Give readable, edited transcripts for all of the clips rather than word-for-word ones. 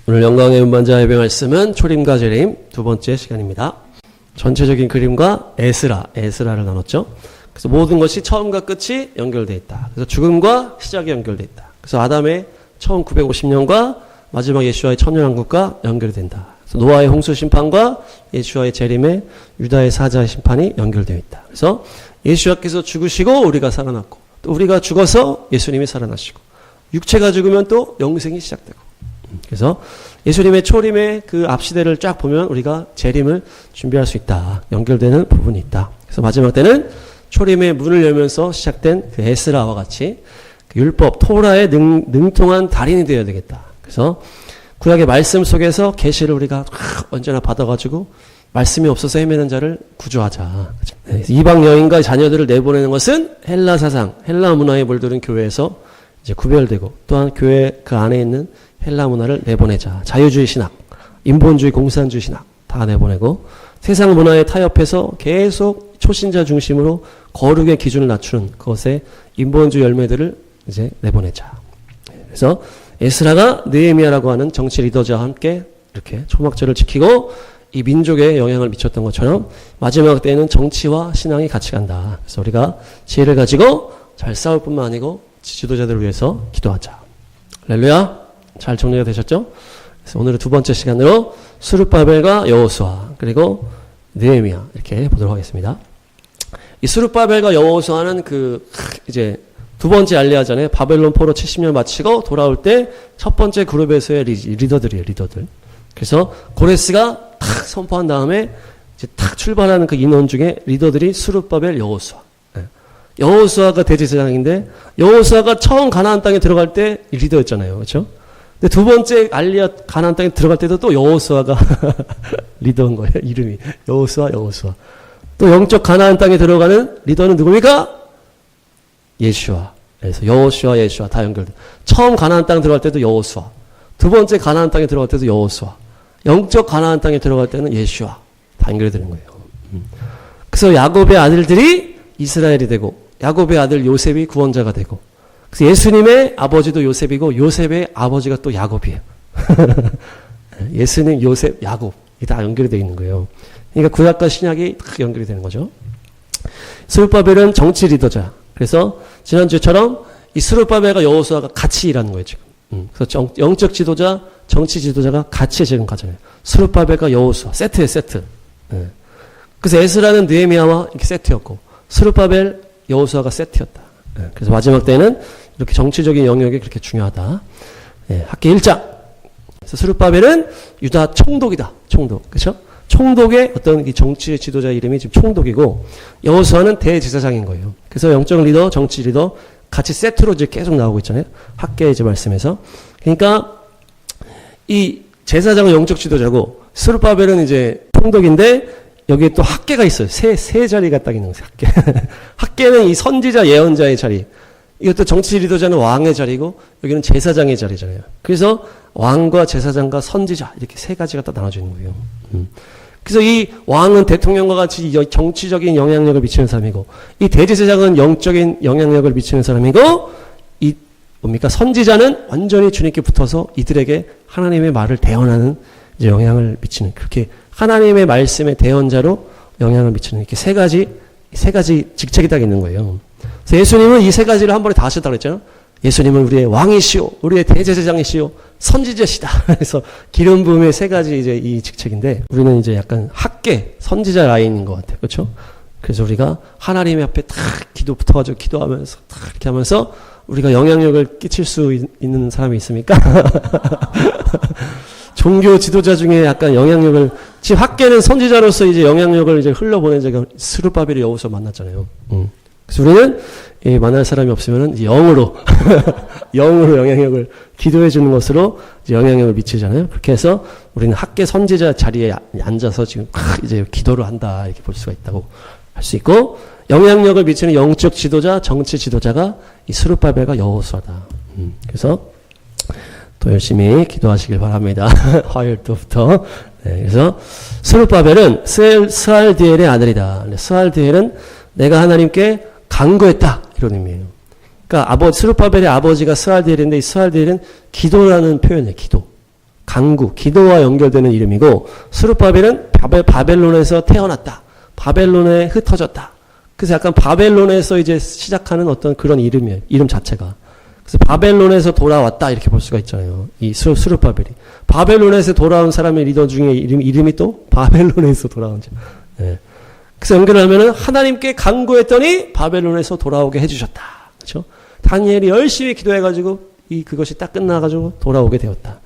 오늘 영광의 운반자 예배 말씀은 초림과 재림 두 번째 시간입니다. 전체적인 그림과 에스라를 나눴죠. 그래서 모든 것이 처음과 끝이 연결되어 있다. 그래서 죽음과 시작이 연결되어 있다. 그래서 아담의 처음 950년과 마지막 예수와의 천년왕국과 연결이 된다. 그래서 노아의 홍수 심판과 예수와의 재림의 유다의 사자의 심판이 연결되어 있다. 그래서 예수와께서 죽으시고 우리가 살아났고, 또 우리가 죽어서 예수님이 살아나시고, 육체가 죽으면 또 영생이 시작되고. 그래서 예수님의 초림의 그 앞시대를 쫙 보면 우리가 재림을 준비할 수 있다. 연결되는 부분이 있다. 그래서 마지막 때는 초림의 문을 열면서 시작된 그 에스라와 같이 그 율법, 토라의 능통한 달인이 되어야 되겠다. 그래서 구약의 말씀 속에서 계시를 우리가 언제나 받아가지고 말씀이 없어서 헤매는 자를 구조하자. 이방 여인과 자녀들을 내보내는 것은 헬라 사상, 헬라 문화에 물들은 교회에서 이제 구별되고, 또한 교회 그 안에 있는 헬라 문화를 내보내자. 자유주의 신학, 인본주의, 공산주의 신학 다 내보내고, 세상 문화에 타협해서 계속 초신자 중심으로 거룩의 기준을 낮추는 그것의 인본주의 열매들을 이제 내보내자. 그래서 에스라가 느헤미야라고 하는 정치 리더자와 함께 이렇게 초막절을 지키고 이 민족에 영향을 미쳤던 것처럼 마지막 때에는 정치와 신앙이 같이 간다. 그래서 우리가 지혜를 가지고 잘 싸울 뿐만 아니고 지도자들을 위해서 기도하자. 할렐루야. 잘 정리가 되셨죠? 그래서 오늘은 두 번째 시간으로 스룹바벨과 여호수아 그리고 느헤미야 이렇게 보도록 하겠습니다. 이 스룹바벨과 여호수아는 그 이제 두 번째 알리아전에 바벨론 포로 70년 마치고 돌아올 때 첫 번째 그룹에서의 리더들이에요. 리더들. 그래서 고레스가 탁 선포한 다음에 이제 탁 출발하는 그 인원 중에 리더들이 스룹바벨, 여호수아. 여호수아가 대제사장인데 여호수아가 처음 가나안 땅에 들어갈 때 리더였잖아요. 그렇죠? 근데 두 번째 알리아 가나안 땅에 들어갈 때도 또 여호수아가 리더인 거예요. 이름이 여호수아. 또 영적 가나안 땅에 들어가는 리더는 누굽니까? 예수아. 그래서 여호수아, 예수아 다 연결돼. 처음 가나안 땅 들어갈 때도 여호수아. 두 번째 가나안 땅에 들어갈 때도 여호수아. 영적 가나안 땅에 들어갈 때는 예수아. 다 연결되는 거예요. 그래서 야곱의 아들들이 이스라엘이 되고, 야곱의 아들 요셉이 구원자가 되고, 그래서 예수님의 아버지도 요셉이고 요셉의 아버지가 또 야곱이에요. 예수님, 요셉, 야곱 이게 다 연결이 되어 있는 거예요. 그러니까 구약과 신약이 딱 연결이 되는 거죠. 스룹바벨은 정치 리더자. 그래서 지난주처럼 이 스룹바벨과 여호수아가 같이 일하는 거예요 지금. 그래서 영적 지도자, 정치 지도자가 같이 지금 가잖아요. 스룹바벨과 여호수아 세트예요, 세트. 그래서 에스라는 느헤미야와 이렇게 세트였고, 스룹바벨, 여호수아가 세트였다. 그래서 마지막 때는 이렇게 정치적인 영역이 그렇게 중요하다. 학기 1장. 그래서 스룹바벨은 유다 총독이다. 총독. 그렇죠? 총독의 어떤 이 정치 지도자 이름이 지금 총독이고, 여호수아는 대제사장인 거예요. 그래서 영적 리더, 정치 리더 같이 세트로 이제 계속 나오고 있잖아요. 학계 이제 말씀에서. 그러니까 이 제사장은 영적 지도자고, 스룹바벨은 이제 총독인데 여기에 또 학계가 있어요. 세 자리가 딱 있는 거예요. 학계. 학계는 이 선지자, 예언자의 자리. 이것도 정치 리더자는 왕의 자리고, 여기는 제사장의 자리잖아요. 그래서 왕과 제사장과 선지자 이렇게 세 가지가 딱 나눠져 있는 거예요. 그래서 이 왕은 대통령과 같이 정치적인 영향력을 미치는 사람이고, 이 대제사장은 영적인 영향력을 미치는 사람이고, 이 뭡니까? 선지자는 완전히 주님께 붙어서 이들에게 하나님의 말을 대언하는 이제 영향을 미치는, 그렇게 하나님의 말씀의 대언자로 영향을 미치는 이렇게 세 가지 직책이 딱 있는 거예요. 그래서 예수님은 이 세 가지를 한 번에 다 하셨다고 했잖아요. 예수님은 우리의 왕이시오, 우리의 대제사장이시오, 선지자시다. 그래서 기름 부음의 세 가지 이제 이 직책인데, 우리는 이제 약간 학계, 선지자 라인인 것 같아요. 그렇죠? 그래서 우리가 하나님 앞에 딱 기도 붙어가지고 기도하면서 딱 이렇게 하면서 우리가 영향력을 끼칠 수 있는 사람이 있습니까? 종교 지도자 중에 약간 영향력을, 지금 학계는 선지자로서 이제 영향력을 이제 흘러보낸 적이 스룹바벨이 여호수아 만났잖아요. 그래서 우리는 만날 사람이 없으면은 영으로 영향력을 기도해 주는 것으로 이제 영향력을 미치잖아요. 그렇게 해서 우리는 학계 선지자 자리에 앉아서 지금 이제 기도를 한다 이렇게 볼 수가 있다고 할 수 있고, 영향력을 미치는 영적 지도자, 정치 지도자가 이 스룹바벨과 여호수아다. 그래서 또 열심히 기도하시길 바랍니다. 화요일부터. 그래서 스룹바벨은 스알디엘의 아들이다. 스알디엘은 내가 하나님께 간구했다 이런 의미예요. 그러니까 스룹바벨의 아버지가 스알디엘인데, 이 스알디엘은 기도라는 표현이에요. 기도. 강구, 기도와 연결되는 이름이고 스룹바벨은 바벨론에서 태어났다. 바벨론에 흩어졌다. 그래서 약간 바벨론에서 이제 시작하는 어떤 그런 이름이에요. 이름 자체가. 그래서 바벨론에서 돌아왔다 이렇게 볼 수가 있잖아요. 이 스룹바벨이. 바벨론에서 돌아온 사람의 리더 중에 이름이 또 바벨론에서 돌아온 자. 예. 그래서 연결하면은 하나님께 간구했더니 바벨론에서 돌아오게 해주셨다. 그렇죠? 다니엘이 열심히 기도해가지고 그것이 딱 끝나가지고 돌아오게 되었다.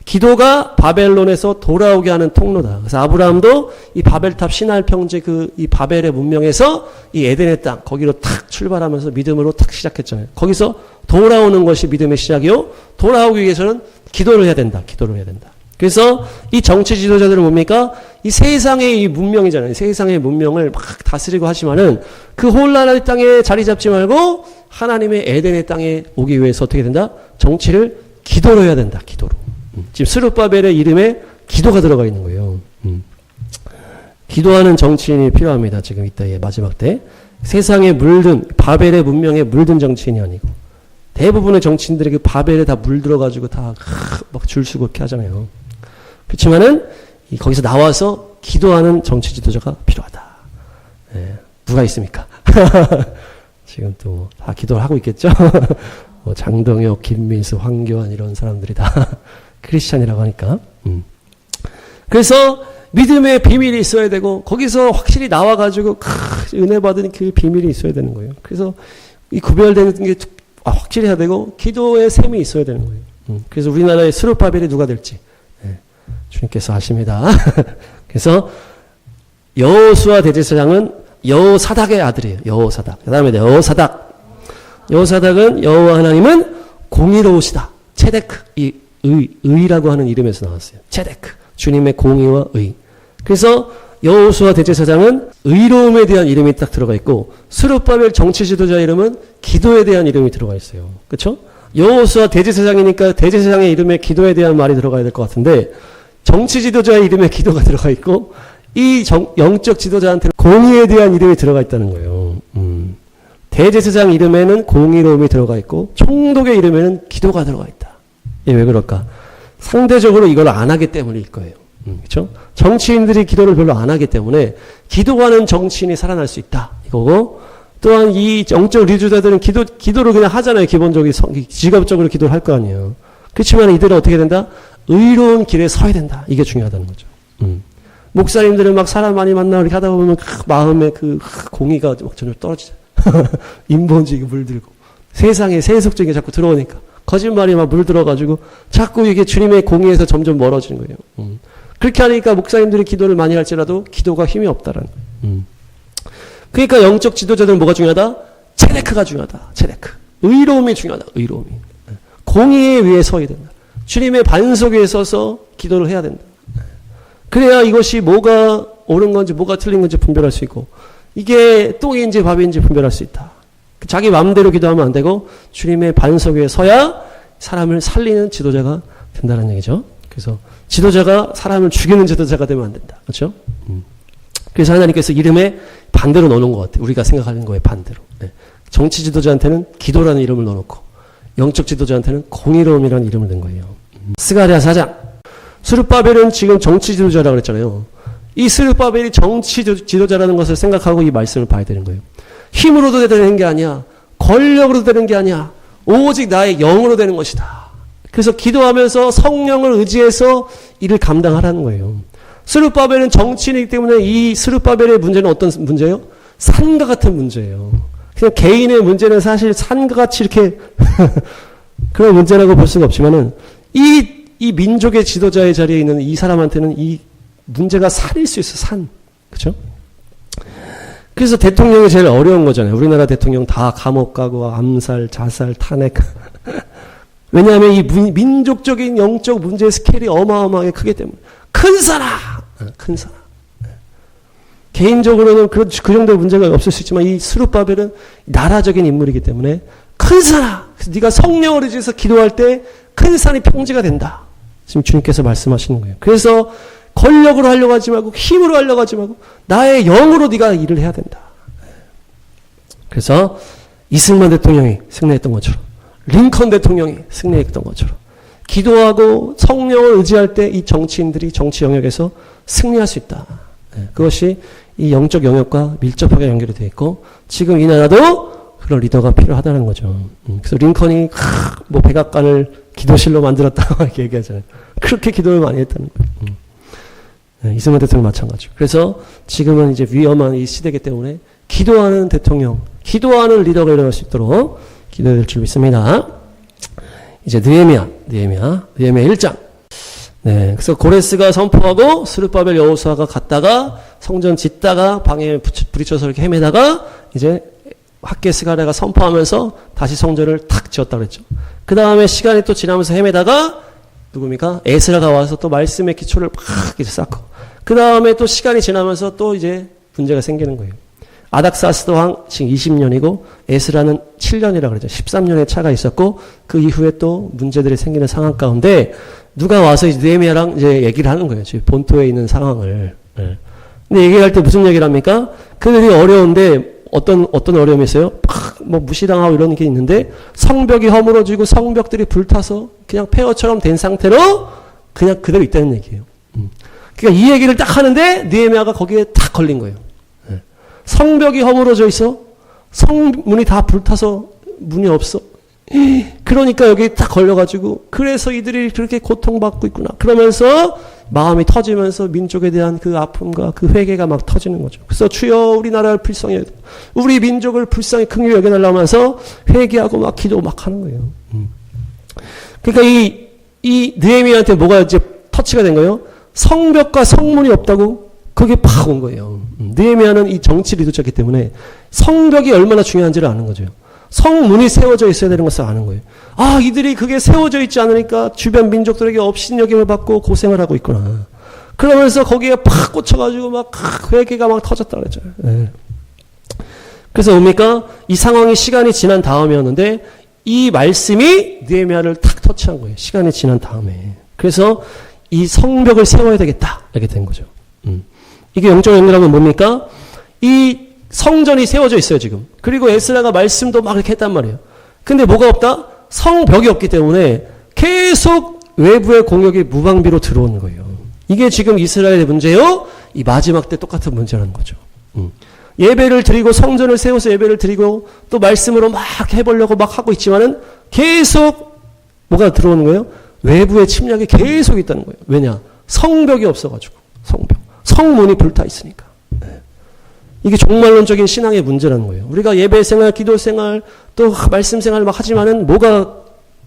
기도가 바벨론에서 돌아오게 하는 통로다. 그래서 아브라함도 이 바벨탑 신할 평지 이 바벨의 문명에서 이 에덴의 땅 거기로 탁 출발하면서 믿음으로 탁 시작했잖아요. 거기서 돌아오는 것이 믿음의 시작이요. 돌아오기 위해서는 기도를 해야 된다. 기도를 해야 된다. 그래서 이 정치 지도자들은 뭡니까? 이 세상의 이 문명이잖아요. 세상의 문명을 막 다스리고 하지만은 그 혼란의 땅에 자리 잡지 말고 하나님의 에덴의 땅에 오기 위해서 어떻게 된다? 정치를 기도로 해야 된다. 기도로. 지금 스룹바벨의 이름에 기도가 들어가 있는 거예요. 기도하는 정치인이 필요합니다. 지금 이때의 마지막 때. 세상에 물든 바벨의 문명에 물든 정치인이 아니고 대부분의 정치인들이 그 바벨에 다 물들어가지고 다 막 줄 서고 이렇게 하잖아요. 그렇지만은 거기서 나와서 기도하는 정치 지도자가 필요하다. 예, 누가 있습니까? 지금 또 다 기도를 하고 있겠죠? 뭐 장동혁, 김민수, 황교안 이런 사람들이 다 크리스찬이라고 하니까. 그래서 믿음의 비밀이 있어야 되고 거기서 확실히 나와가지고 은혜 받은 그 비밀이 있어야 되는 거예요. 그래서 이 구별되는 게 확실히 해야 되고 기도의 셈이 있어야 되는 거예요. 그래서 우리나라의 스룹바벨이 누가 될지 주님께서 아십니다. 그래서 여호수아 대제사장은 여호사닥의 아들이에요. 여호사닥. 그 다음에 여호사닥은 여호와 하나님은 공의로우시다. 체데크. 이 의라고 하는 이름에서 나왔어요. 체데크. 주님의 공의와 의. 그래서 여호수아 대제사장은 의로움에 대한 이름이 딱 들어가 있고 스룹바벨 정치 지도자 이름은 기도에 대한 이름이 들어가 있어요. 그렇죠? 여호수아 대제사장이니까 대제사장의 이름에 기도에 대한 말이 들어가야 될 것 같은데 정치 지도자의 이름에 기도가 들어가 있고 이 영적 지도자한테는 공의에 대한 이름이 들어가 있다는 거예요. 대제사장 이름에는 공의로움이 들어가 있고 총독의 이름에는 기도가 들어가 있다. 이게 왜 그럴까? 상대적으로 이걸 안 하기 때문일 거예요. 그렇죠? 정치인들이 기도를 별로 안 하기 때문에 기도하는 정치인이 살아날 수 있다. 이거고 또한 이 영적 리더자들은 기도를 그냥 하잖아요. 기본적인 직업적으로 기도를 할 거 아니에요. 그렇지만 이들은 어떻게 된다? 의로운 길에 서야 된다. 이게 중요하다는 거죠. 목사님들은 막 사람 많이 만나고 이렇게 하다 보면 마음에 공의가 막 전혀 떨어지죠. 인본주의가 물들고 세상에 세속적인 게 자꾸 들어오니까 거짓말이 막 물들어가지고 자꾸 이게 주님의 공의에서 점점 멀어지는 거예요. 그렇게 하니까 목사님들이 기도를 많이 할지라도 기도가 힘이 없다라는 거예요. 그러니까 영적 지도자들은 뭐가 중요하다? 체데크가 중요하다. 체데크. 의로움이 중요하다. 의로움이. 공의에 위해 서야 된다. 주님의 반석 위에 서서 기도를 해야 된다. 그래야 이것이 뭐가 옳은 건지 뭐가 틀린 건지 분별할 수 있고 이게 똥인지 밥인지 분별할 수 있다. 자기 마음대로 기도하면 안 되고 주님의 반석 위에 서야 사람을 살리는 지도자가 된다는 얘기죠. 그래서 지도자가 사람을 죽이는 지도자가 되면 안 된다. 그렇죠? 그래서 하나님께서 이름에 반대로 넣어놓은 것 같아요. 우리가 생각하는 거에 반대로. 네. 정치 지도자한테는 기도라는 이름을 넣어놓고 영적 지도자한테는 공의로움이라는 이름을 넣은 거예요. 스가랴 4장. 스룹바벨은 지금 정치 지도자라고 그랬잖아요. 이 스룹바벨이 정치 지도자라는 것을 생각하고 이 말씀을 봐야 되는 거예요. 힘으로도 되는 게 아니야. 권력으로도 되는 게 아니야. 오직 나의 영으로 되는 것이다. 그래서 기도하면서 성령을 의지해서 이를 감당하라는 거예요. 스룹바벨은 정치인이기 때문에 이 스룹바벨의 문제는 어떤 문제예요? 산과 같은 문제예요. 그냥 개인의 문제는 사실 산과 같이 이렇게 그런 문제라고 볼 수가 없지만은 이 민족의 지도자의 자리에 있는 이 사람한테는 이 문제가 산일 수 있어. 산. 그렇죠? 그래서 대통령이 제일 어려운 거잖아요. 우리나라 대통령 다 감옥 가고 암살, 자살, 탄핵. 왜냐하면 이 민족적인 영적 문제의 스케일이 어마어마하게 크기 때문에. 큰 사람! 큰 사람. 개인적으로는 그 정도의 문제가 없을 수 있지만 이 스룹바벨은 나라적인 인물이기 때문에 큰 사람! 그래서 네가 성령을 의지해서 기도할 때 큰 산이 평지가 된다. 지금 주님께서 말씀하시는 거예요. 그래서 권력으로 하려고 하지 말고 힘으로 하려고 하지 말고 나의 영으로 네가 일을 해야 된다. 그래서 이승만 대통령이 승리했던 것처럼 링컨 대통령이 승리했던 것처럼 기도하고 성령을 의지할 때 이 정치인들이 정치 영역에서 승리할 수 있다. 그것이 이 영적 영역과 밀접하게 연결이 되어 있고 지금 이 나라도 그런 리더가 필요하다는 거죠. 그래서 링컨이 뭐 백악관을 기도실로 만들었다 이렇게 얘기하잖아요. 그렇게 기도를 많이 했다는 거예요. 이승만 대통령 마찬가지고. 그래서 지금은 이제 위험한 이 시대이기 때문에 기도하는 대통령, 기도하는 리더가 일어날 수 있도록 기도될 줄 믿습니다. 이제 느헤미야 1장. 네, 그래서 고레스가 선포하고 스룹바벨 여호수아가 갔다가 성전 짓다가 방에 부딪혀서 이렇게 헤매다가 이제 학개스가랴가 선포하면서 다시 성전을 탁 지었다고 그랬죠. 그 다음에 시간이 또 지나면서 헤매다가 누굽니까? 에스라가 와서 또 말씀의 기초를 팍 이제 쌓고 그 다음에 또 시간이 지나면서 또 이제 문제가 생기는 거예요. 아닥사스도 왕 지금 20년이고 에스라는 7년이라고 그러죠. 13년의 차가 있었고 그 이후에 또 문제들이 생기는 상황 가운데 누가 와서 이제 느헤미야랑 이제 얘기를 하는 거예요. 지금 본토에 있는 상황을. 네. 근데 얘기할 때 무슨 얘기를 합니까? 그들이 어려운데 어떤 어려움이 있어요? 뭐 무시당하고 이런 게 있는데 성벽이 허물어지고 성벽들이 불타서 그냥 폐허처럼 된 상태로 그냥 그대로 있다는 얘기예요. 그러니까 이 얘기를 딱 하는데 느헤미야가 거기에 딱 걸린 거예요. 네. 성벽이 허물어져 있어. 성문이 다 불타서 문이 없어. 그러니까 여기 딱 걸려가지고 그래서 이들이 그렇게 고통받고 있구나. 그러면서 마음이 터지면서 민족에 대한 그 아픔과 그 회개가 막 터지는 거죠. 그래서 주여 우리나라를 불쌍히 우리 민족을 불쌍히 긍휼히 여겨달라고 하면서 회개하고 막 기도 막 하는 거예요. 그러니까 이 느헤미야한테 뭐가 이제 터치가 된 거예요? 성벽과 성문이 없다고 그게 팍 온 거예요. 느헤미야는 이 정치 리더였기 때문에 성벽이 얼마나 중요한지를 아는 거죠. 성문이 세워져 있어야 되는 것을 아는 거예요. 아, 이들이 그게 세워져 있지 않으니까 주변 민족들에게 업신여김을 받고 고생을 하고 있구나. 그러면서 거기에 팍 꽂혀가지고 막 회개가 막 터졌다 그랬죠. 네. 그래서 뭡니까? 이 상황이 시간이 지난 다음이었는데 이 말씀이 느헤미야를 탁 터치한 거예요. 시간이 지난 다음에. 그래서 이 성벽을 세워야 되겠다. 이렇게 된 거죠. 이게 영적 연결하면 뭡니까? 이 성전이 세워져 있어요, 지금. 그리고 에스라가 말씀도 막 이렇게 했단 말이에요. 근데 뭐가 없다? 성벽이 없기 때문에 계속 외부의 공격이 무방비로 들어오는 거예요. 이게 지금 이스라엘의 문제요. 이 마지막 때 똑같은 문제라는 거죠. 예배를 드리고 성전을 세워서 예배를 드리고 또 말씀으로 막 해보려고 막 하고 있지만은 계속 뭐가 들어오는 거예요? 외부의 침략이 계속 있다는 거예요. 왜냐? 성벽이 없어가지고. 성벽. 성문이 불타 있으니까. 네. 이게 종말론적인 신앙의 문제라는 거예요. 우리가 예배 생활, 기도 생활, 또 말씀 생활 막 하지만은 뭐가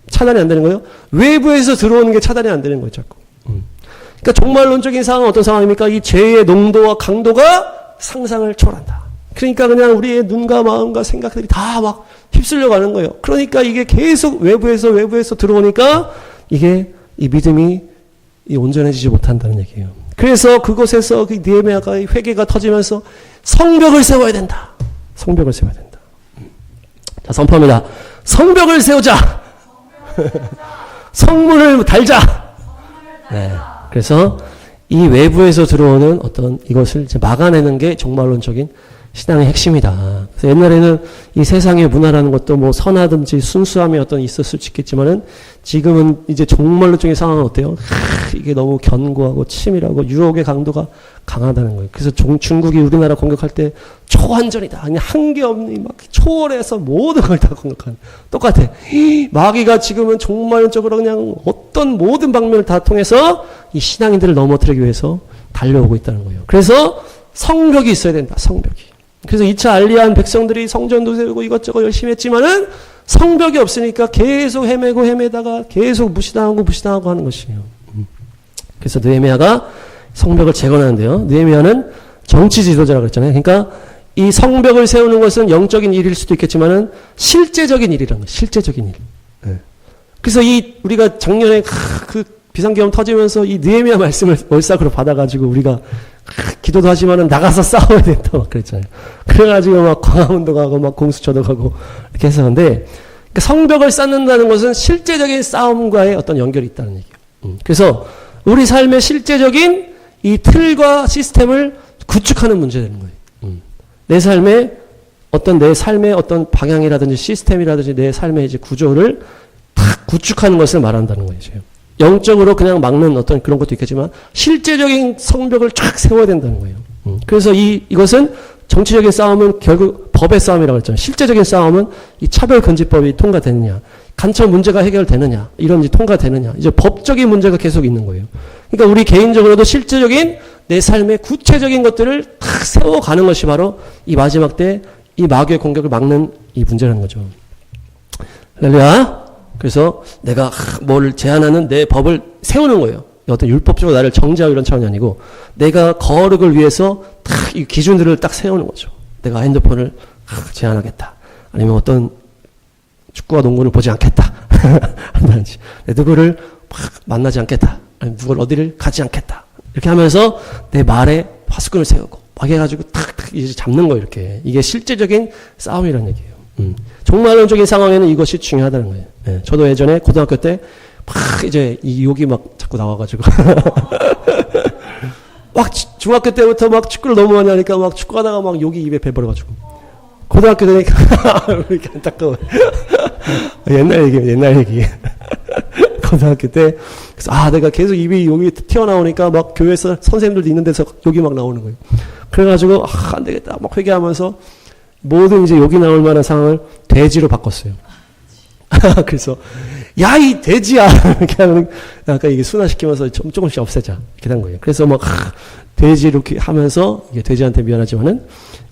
차단이 안 되는 거예요? 외부에서 들어오는 게 차단이 안 되는 거예요, 자꾸. 그러니까 종말론적인 상황은 어떤 상황입니까? 이 죄의 농도와 강도가 상상을 초월한다. 그러니까 그냥 우리의 눈과 마음과 생각들이 다 막 휩쓸려 가는 거예요. 그러니까 이게 계속 외부에서 들어오니까 이게 이 믿음이 온전해지지 못한다는 얘기예요. 그래서 그곳에서 그 느헤미야가 회개가 터지면서 성벽을 세워야 된다. 성벽을 세워야 된다. 자, 선포합니다. 성벽을 세우자. 성문을 달자. 네. 그래서 이 외부에서 들어오는 어떤 이것을 이제 막아내는 게 종말론적인 신앙의 핵심이다. 그래서 옛날에는 이 세상의 문화라는 것도 뭐 선하든지 순수함이 어떤 있었을 수 있겠지만은 지금은 이제 종말론적인 상황은 어때요? 이게 너무 견고하고 치밀하고 유혹의 강도가 강하다는 거예요. 그래서 중국이 우리나라 공격할 때 초한전이다. 그냥 한계 없는 막 초월해서 모든 걸 다 공격하는. 똑같아. 마귀가 지금은 종말론적으로 그냥 어떤 모든 방면을 다 통해서 이 신앙인들을 넘어뜨리기 위해서 달려오고 있다는 거예요. 그래서 성벽이 있어야 된다. 성벽이. 그래서 2차 알리한 백성들이 성전도 세우고 이것저것 열심히 했지만은 성벽이 없으니까 계속 헤매다가 계속 무시당하고 하는 것이에요. 그래서 느헤미야가 성벽을 재건하는데요. 느헤미야는 정치 지도자라고 그랬잖아요. 그러니까 이 성벽을 세우는 것은 영적인 일일 수도 있겠지만은 실제적인 일이라는 거예요. 실제적인 일. 네. 그래서 우리가 작년에 그 비상계엄 터지면서 이 느헤미야 말씀을 월삭으로 받아가지고 우리가 기도도 하지만은 나가서 싸워야 된다 막 그랬잖아요. 그래가지고 막 광화문도 가고 막 공수처도 가고 이렇게 해서 근데 그러니까 성벽을 쌓는다는 것은 실제적인 싸움과의 어떤 연결이 있다는 얘기예요. 그래서 우리 삶의 실제적인 이 틀과 시스템을 구축하는 문제가 되는 거예요. 내 삶의 어떤 방향이라든지 시스템이라든지 내 삶의 이제 구조를 탁 구축하는 것을 말한다는 거예요. 영적으로 그냥 막는 어떤 그런 것도 있겠지만 실제적인 성벽을 쫙 세워야 된다는 거예요. 그래서 이것은 정치적인 싸움은 결국 법의 싸움이라고 했잖아요. 실제적인 싸움은 이 차별금지법이 통과되느냐, 간첩 문제가 해결되느냐, 이런 이제 통과되느냐, 이제 법적인 문제가 계속 있는 거예요. 그러니까 우리 개인적으로도 실제적인 내 삶의 구체적인 것들을 탁 세워가는 것이 바로 이 마지막 때 이 마귀의 공격을 막는 이 문제라는 거죠. 할렐루야. 그래서 내가 뭘 제한하는 내 법을 세우는 거예요. 어떤 율법적으로 나를 정죄하고 이런 차원이 아니고 내가 거룩을 위해서 딱 이 기준들을 딱 세우는 거죠. 내가 핸드폰을 제한하겠다. 아니면 어떤 축구와 농구를 보지 않겠다. 한다든지. 누구를 만나지 않겠다. 아니면 누구를 어디를 가지 않겠다. 이렇게 하면서 내 말에 화수끈을 세우고 막 해가지고 탁탁 이제 잡는 거 이렇게. 이게 실제적인 싸움이라는 얘기예요. 종말론적인 상황에는 이것이 중요하다는 거예요. 예, 저도 예전에 고등학교 때 막 이제 이 욕이 막 자꾸 나와가지고 막 중학교 때부터 막 축구를 너무 많이 하니까 막 축구하다가 막 욕이 입에 배버려가지고 고등학교 되니까 이렇게 안타까워. 옛날 얘기. 고등학교 때 그래서 내가 계속 입이 욕이 튀어나오니까 막 교회에서 선생님들도 있는 데서 욕이 막 나오는 거예요. 그래가지고 안 되겠다 막 회개하면서 모든 이제 욕이 나올 만한 상황을 돼지로 바꿨어요. 그래서 야 이 돼지야 이렇게 하면 약간 이게 순화시키면서 조금씩 없애자 이렇게 된 거예요. 그래서 막 돼지 이렇게 하면서 이게 돼지한테 미안하지만은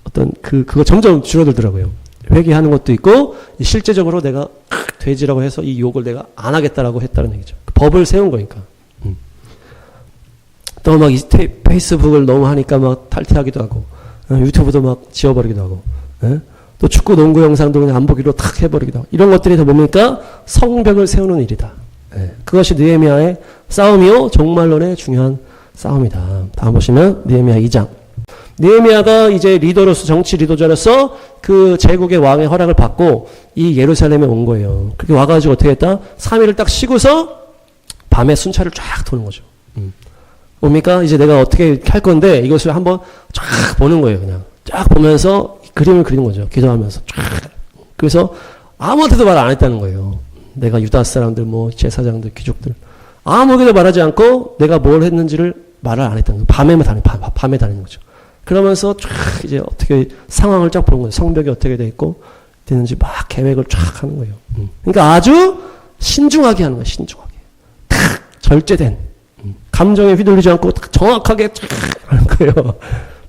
어떤 그거 점점 줄어들더라고요. 회개하는 것도 있고 실제적으로 내가 돼지라고 해서 이 욕을 내가 안 하겠다라고 했다는 얘기죠. 법을 세운 거니까. 또 막 페이스북을 너무 하니까 막 탈퇴하기도 하고 유튜브도 막 지워버리기도 하고. 예? 또 축구 농구 영상도 그냥 안 보기로 탁 해버리기도 하고. 이런 것들이 다 뭡니까? 성벽을 세우는 일이다. 예. 그것이 느헤미야의 싸움이요 종말론의 중요한 싸움이다. 다음 보시면 느헤미야 2장. 느헤미야가 이제 리더로서 정치 리더자로서 그 제국의 왕의 허락을 받고 이 예루살렘에 온 거예요. 그렇게 와가지고 어떻게 했다? 3일을 딱 쉬고서 밤에 순찰을 쫙 도는 거죠. 뭡니까? 이제 내가 어떻게 할 건데 이것을 한번 쫙 보는 거예요. 그냥 쫙 보면서 그림을 그리는 거죠. 기도하면서 쫙. 그래서 아무한테도 말 안 했다는 거예요. 내가 유다 사람들, 뭐 제사장들, 귀족들 아무에게도 말하지 않고 내가 뭘 했는지를 말을 안 했다는 거예요. 밤에 다니는 거죠. 그러면서 쫙 이제 어떻게 상황을 쫙 보는 거예요. 성벽이 어떻게 돼 있고 되는지 막 계획을 쫙 하는 거예요. 그러니까 아주 신중하게 하는 거예요. 신중하게. 탁 절제된 감정에 휘둘리지 않고 딱 정확하게 쫙 하는 거예요.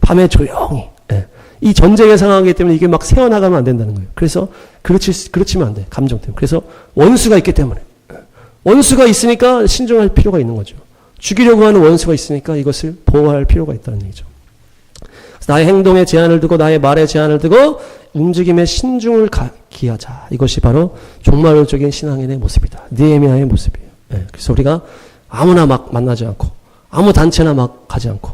밤에 조용히. 예. 이 전쟁의 상황이기 때문에 이게 막 새어나가면 안 된다는 거예요. 그래서 그르치면 안 돼. 감정 때문에. 그래서 원수가 있기 때문에. 원수가 있으니까 신중할 필요가 있는 거죠. 죽이려고 하는 원수가 있으니까 이것을 보호할 필요가 있다는 얘기죠. 나의 행동에 제한을 두고 나의 말에 제한을 두고 움직임에 신중을 기하자. 이것이 바로 종말론적인 신앙인의 모습이다. 느헤미야의 모습이에요. 예. 그래서 우리가 아무나 막 만나지 않고 아무 단체나 막 가지 않고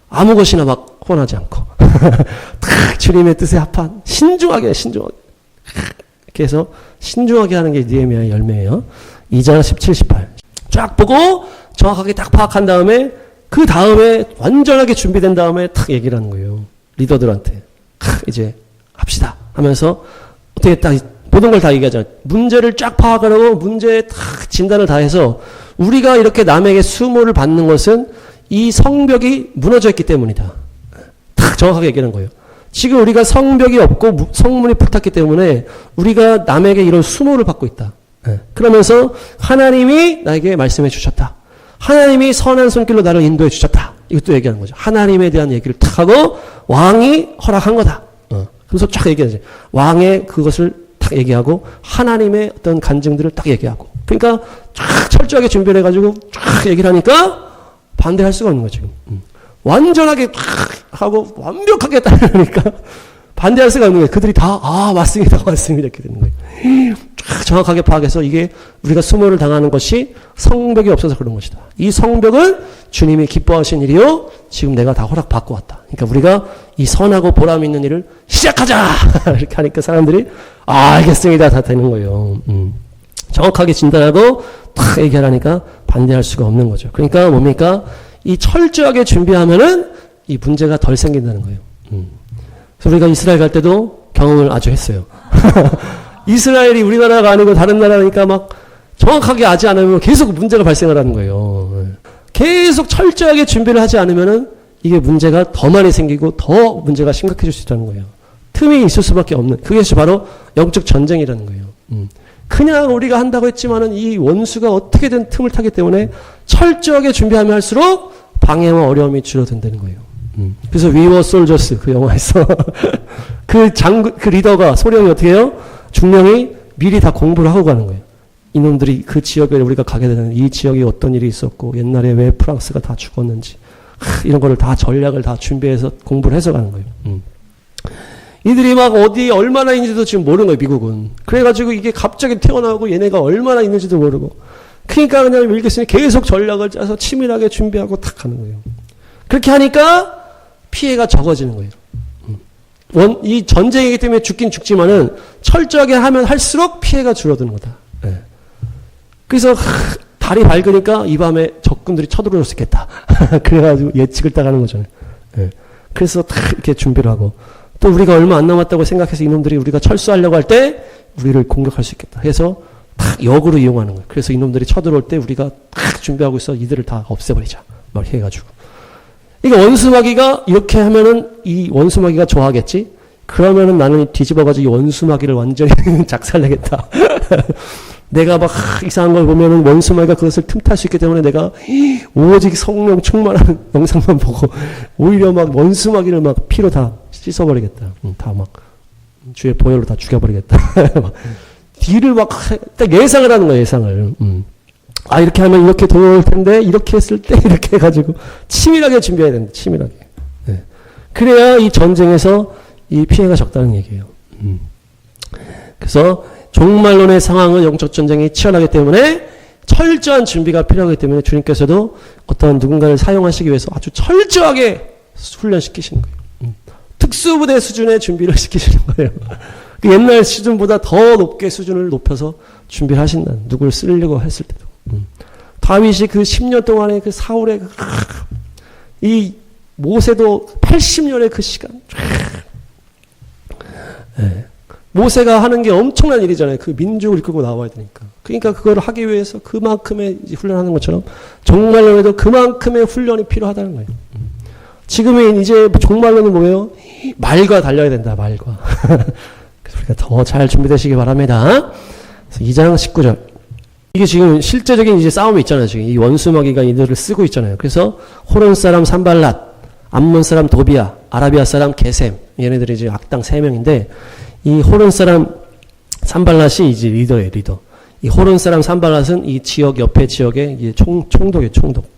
아무 것이나 막 혼하지 않고 탁 주님의 뜻에 합한 신중하게 이렇게 해서 신중하게 하는 게 느헤미야의 열매예요. 2장 17, 18 쫙 보고 정확하게 딱 파악한 다음에 그 다음에 완전하게 준비된 다음에 탁 얘기를 하는 거예요. 리더들한테 이제 합시다 하면서 어떻게 딱 모든 걸 다 얘기하잖아요. 문제를 쫙 파악하고 문제에 탁 진단을 다 해서 우리가 이렇게 남에게 수모를 받는 것은 이 성벽이 무너져 있기 때문이다. 딱 정확하게 얘기하는 거예요. 지금 우리가 성벽이 없고 성문이 불탔기 때문에 우리가 남에게 이런 수모를 받고 있다. 그러면서 하나님이 나에게 말씀해 주셨다. 하나님이 선한 손길로 나를 인도해 주셨다. 이것도 얘기하는 거죠. 하나님에 대한 얘기를 탁 하고 왕이 허락한 거다. 그래서 쫙 얘기하지. 왕의 그것을 딱 얘기하고 하나님의 어떤 간증들을 딱 얘기하고. 그러니까 쫙 철저하게 준비를 해가지고 쫙 얘기를 하니까 반대할 수가 없는 거죠. 완전하게 딱 하고 완벽하게 따르니까 반대할 수가 없는 거예요. 그들이 다 맞습니다. 이렇게 되는 거예요. 쫙 정확하게 파악해서 이게 우리가 수모를 당하는 것이 성벽이 없어서 그런 것이다. 이 성벽은 주님이 기뻐하신 일이요 지금 내가 다 허락받고 왔다. 그러니까 우리가 이 선하고 보람 있는 일을 시작하자 이렇게 하니까 사람들이 알겠습니다. 다 되는 거예요. 정확하게 진단하고 탁 얘기하라니까 반대할 수가 없는 거죠. 그러니까 뭡니까? 이 철저하게 준비하면은 이 문제가 덜 생긴다는 거예요. 그래서 우리가 이스라엘 갈 때도 경험을 아주 했어요. 이스라엘이 우리나라가 아니고 다른 나라니까 막 정확하게 하지 않으면 계속 문제가 발생을 하는 거예요. 계속 철저하게 준비를 하지 않으면은 이게 문제가 더 많이 생기고 더 문제가 심각해질 수 있다는 거예요. 틈이 있을 수밖에 없는, 그게 바로 영적 전쟁이라는 거예요. 그냥 우리가 한다고 했지만은 이 원수가 어떻게든 틈을 타기 때문에 철저하게 준비하면 할수록 방해와 어려움이 줄어든다는 거예요. 그래서 We Were Soldiers, 그 영화에서 그 리더가 소령이 어떻게 해요? 중령이 미리 다 공부를 하고 가는 거예요. 이놈들이 그 지역에 우리가 가게 되는 이 지역에 어떤 일이 있었고 옛날에 왜 프랑스가 다 죽었는지 이런 거를 다 전략을 다 준비해서 공부를 해서 가는 거예요. 이들이 막 어디 얼마나 있는지도 지금 모르는 거예요, 미국은. 그래가지고 이게 갑자기 튀어나오고 얘네가 얼마나 있는지도 모르고. 그러니까 그냥 밀겠으니 계속 전략을 짜서 치밀하게 준비하고 탁 가는 거예요. 그렇게 하니까 피해가 적어지는 거예요. 이 전쟁이기 때문에 죽긴 죽지만은 철저하게 하면 할수록 피해가 줄어드는 거다. 네. 그래서 달이 밝으니까 이 밤에 적군들이 쳐들어올 수 있겠다. 그래가지고 예측을 딱 하는 거잖아요. 네. 그래서 다 이렇게 준비를 하고 또 우리가 얼마 안 남았다고 생각해서 이놈들이 우리가 철수하려고 할 때 우리를 공격할 수 있겠다 해서 딱 역으로 이용하는 거예요. 그래서 이놈들이 쳐들어올 때 우리가 딱 준비하고 있어 이들을 다 없애버리자 막 해가지고 이게 원수마귀가 이렇게 하면은 이 원수마귀가 좋아하겠지. 그러면은 나는 뒤집어가지고 이 원수마귀를 완전히 작살내겠다. 내가 막 이상한 걸 보면은 원수마귀가 그것을 틈탈 수 있기 때문에 내가 오직 성령 충만한 영상만 보고 오히려 막 원수마귀를 막 피로 다 씻어버리겠다. 다 막 주의 보혈로 다 죽여버리겠다. 뒤를 막 딱 예상을 하는 거예요. 예상을. 아 이렇게 하면 이렇게 돌아올 텐데 이렇게 했을 때 이렇게 해가지고 치밀하게 준비해야 된다. 치밀하게. 네. 그래야 이 전쟁에서 이 피해가 적다는 얘기예요. 그래서 종말론의 상황은 영적 전쟁이 치열하기 때문에 철저한 준비가 필요하기 때문에 주님께서도 어떤 누군가를 사용하시기 위해서 아주 철저하게 훈련시키시는 거예요. 특수부대 수준의 준비를 시키시는 거예요. 그 옛날 수준보다 더 높게 수준을 높여서 준비를 하신다. 누구를 쓰려고 했을 때도. 다윗이 그 10년 동안의 그 사울의 이 모세도 80년의 그 시간. 네. 모세가 하는 게 엄청난 일이잖아요. 그 민족을 이끌고 나와야 되니까. 그러니까 그걸 하기 위해서 그만큼의 훈련하는 것처럼 정말로도 그만큼의 훈련이 필요하다는 거예요. 지금은 이제 정말로는 뭐예요? 말과 달려야 된다. 말과. 그래서 우리가 더 잘 준비되시기 바랍니다. 그래서 2장 19절. 이게 지금 실제적인 이제 싸움이 있잖아요. 지금 이 원수마귀가 이들을 쓰고 있잖아요. 그래서 호론 사람 산발랏, 암몬 사람 도비아, 아라비아 사람 게셈. 얘네들이 이제 악당 3명인데 이 호론 사람 산발랏이 이제 리더예요, 리더. 이 호론 사람 산발랏은 이 지역, 옆에 지역에 이제 총독이에요, 총독.